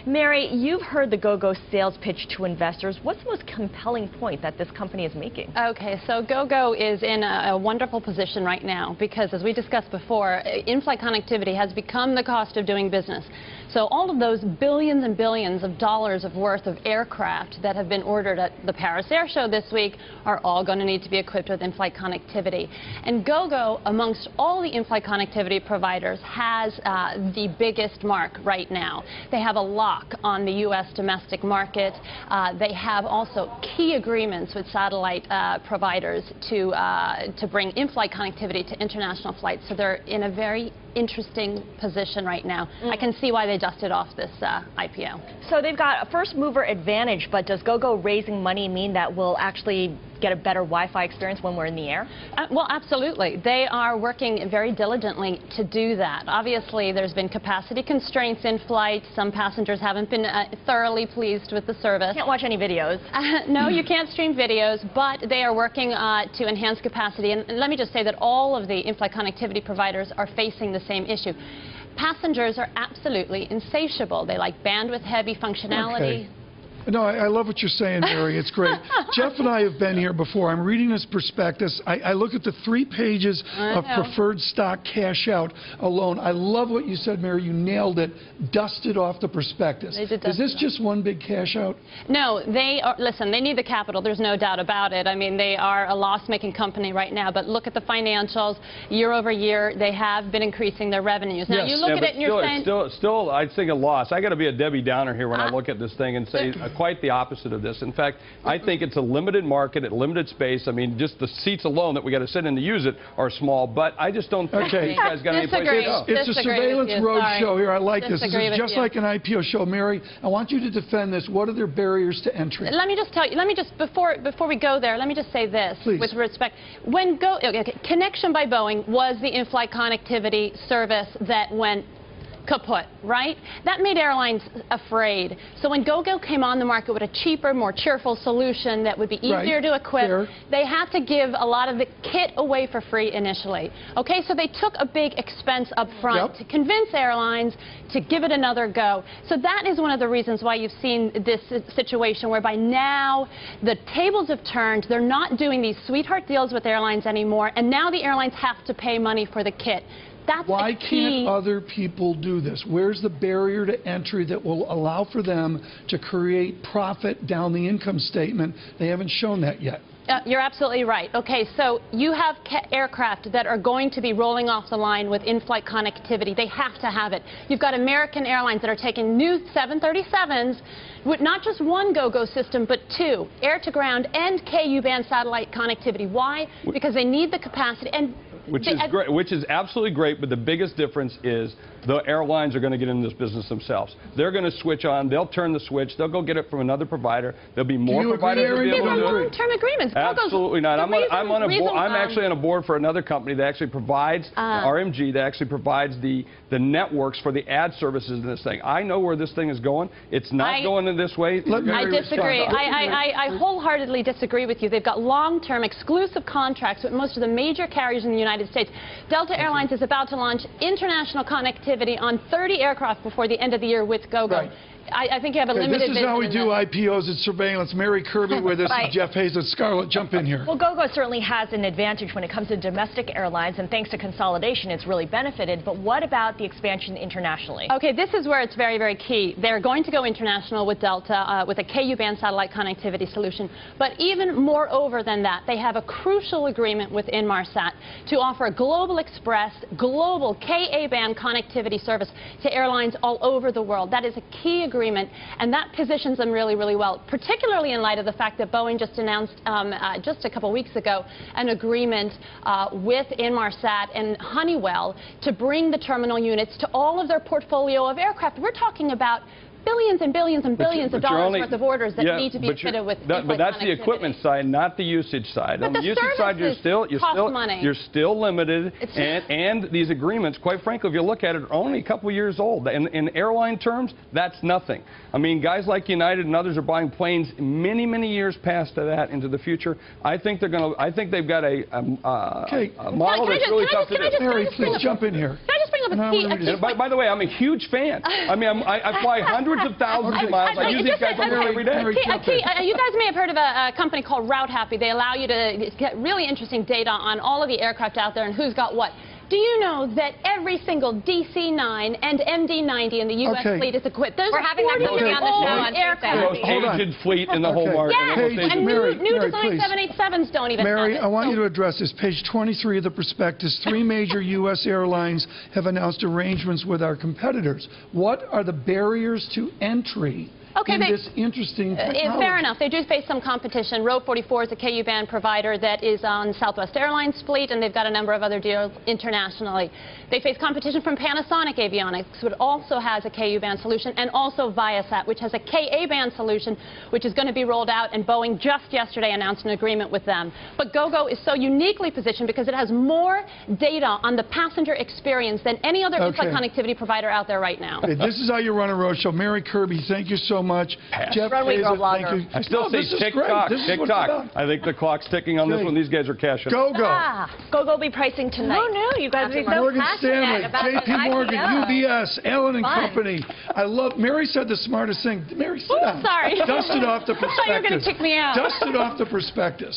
Mary, you've heard the Gogo sales pitch to investors. What's the most compelling point that this company is making? Okay, so Gogo is in a wonderful position right now because, as we discussed before, in-flight connectivity has become the cost of doing business. So all of those billions and billions of dollars of worth of aircraft that have been ordered at the Paris Air Show this week are all going to need to be equipped with in-flight connectivity. And Gogo, amongst all the in-flight connectivity providers, has the biggest mark right now. They have a lock on the U.S. domestic market. They have also key agreements with satellite providers to bring in-flight connectivity to international flights. So they're in a very interesting position right now. I can see why they dusted off this IPO. So they've got a first mover advantage, but does Gogo raising money mean that we'll actually get a better Wi-Fi experience when we're in the air? Well, absolutely. They are working very diligently to do that. Obviously, there's been capacity constraints in flight. Some passengers haven't been thoroughly pleased with the service. Can't watch any videos. No, you can't stream videos, but they are working to enhance capacity. And let me just say that all of the in-flight connectivity providers are facing the same issue. Passengers are absolutely insatiable. They like bandwidth-heavy functionality. Okay. No, I love what you're saying, Mary. It's great. Jeff and I have been here before. I'm reading this prospectus. I look at the 3 pages of preferred stock cash out alone. I love what you said, Mary. You nailed it. Dusted off the prospectus. Is this just one big cash out? No, they are. Listen, they need the capital. There's no doubt about it. I mean, they are a loss-making company right now. But look at the financials. Year over year, they have been increasing their revenues. Now, you look at it and you're saying... Still, I'd think a loss. I got to be a Debbie Downer here when I look at this thing and say quite the opposite of this. In fact, I think it's a limited market at limited space. I mean, just the seats alone that we got to sit in to use it are small. But I just don't think these guys got any place to go. It's a surveillance road show here. I like this. This is just like an IPO show. Mary, I want you to defend this. What are their barriers to entry? Let me just tell you. Let me just before we go there. Let me just say this with respect. When Connection by Boeing was the in-flight connectivity service that went kaput, right? That made airlines afraid. So when Gogo came on the market with a cheaper, more cheerful solution that would be easier to equip, they had to give a lot of the kit away for free initially. Okay, so they took a big expense up front to convince airlines to give it another go. So that is one of the reasons why you've seen this situation whereby now the tables have turned. They're not doing these sweetheart deals with airlines anymore, and now the airlines have to pay money for the kit. Why can't other people do this? Where's the barrier to entry that will allow for them to create profit down the income statement? They haven't shown that yet. You're absolutely right. Okay, so you have aircraft that are going to be rolling off the line with in-flight connectivity. They have to have it. You've got American Airlines that are taking new 737s with not just one Gogo system, but 2, air-to-ground and Ku-band satellite connectivity. Why? Because they need the capacity. And which is great, which is absolutely great, but the biggest difference is the airlines are going to get into this business themselves. They're going to switch on. They'll turn the switch. They'll go get it from another provider. There'll be more providers to be able to do it. Long-term agreements. Absolutely not. I'm actually on a board for another company that actually provides RMG, that actually provides the networks for the ad services in this thing. I know where this thing is going. It's not going in this way. I disagree. I wholeheartedly disagree with you. They've got long-term exclusive contracts with most of the major carriers in the United States. Delta Airlines is about to launch international connectivity on 30 aircraft before the end of the year with Gogo. I think you have a limited vision. This is how we do IPOs at Surveillance. Mary Kirby with us, Jeff Hayes at Scarlet. Jump in here. Well, Gogo certainly has an advantage when it comes to domestic airlines, and thanks to consolidation, it's really benefited. But what about the expansion internationally? Okay, this is where it's very, very key. They're going to go international with Delta, with a Ku-band satellite connectivity solution. But even moreover than that, they have a crucial agreement with Inmarsat to offer a global express, global Ka-band connectivity service to airlines all over the world. That is a key agreement. And that positions them really, really well, particularly in light of the fact that Boeing just announced just a couple weeks ago an agreement with Inmarsat and Honeywell to bring the terminal units to all of their portfolio of aircraft. We're talking about billions and billions and billions of dollars worth of orders that need to be fitted with but that's the equipment side, not the usage side. But on the usage side, you're still limited, and these agreements, quite frankly, if you look at it, are only a couple years old. In airline terms, that's nothing. I mean, guys like United and others are buying planes many, many years past that into the future. I think they're going to. I think they've got a model that's really tough to do. Mary, please jump in here. Can I just bring up a key. By the way, I'm a huge fan. I mean, I fly hundreds of thousands of miles. I use these guys almost every day. You guys may have heard of a company called Route Happy. They allow you to get really interesting data on all of the aircraft out there and who's got what. Do you know that every single DC-9 and MD-90 in the U.S. fleet is equipped? We're having that company on the show on aircraft. The most aged fleet in the whole market. Yes, and new design 787s don't even have it. I want you to address this. Page 23 of the prospectus, 3 major U.S. airlines have announced arrangements with our competitors. What are the barriers to entry in this interesting technology? Fair enough. They do face some competition. Row 44 is a KU band provider that is on Southwest Airlines fleet, and they've got a number of other deals internationally. They face competition from Panasonic Avionics, which also has a KU band solution, and also Viasat, which has a KA band solution, which is going to be rolled out, and Boeing just yesterday announced an agreement with them. But Gogo is so uniquely positioned because it has more data on the passenger experience than any other in-flight connectivity provider out there right now. This is how you run a roadshow. Mary Kirby, thank you so much. Jeff, thank you. I still say tick-tock, tick-tock. I think the clock's ticking on this one. These guys are cashing. Gogo. Gogo will be pricing tonight. Oh, no, you guys are so Morgan Stanley, JP Morgan, UBS, Allen & Company. I love, Mary said the smartest thing. Mary, sit down. Sorry. Dust it off the prospectus. I thought you were going to kick me out. Dust it off the prospectus.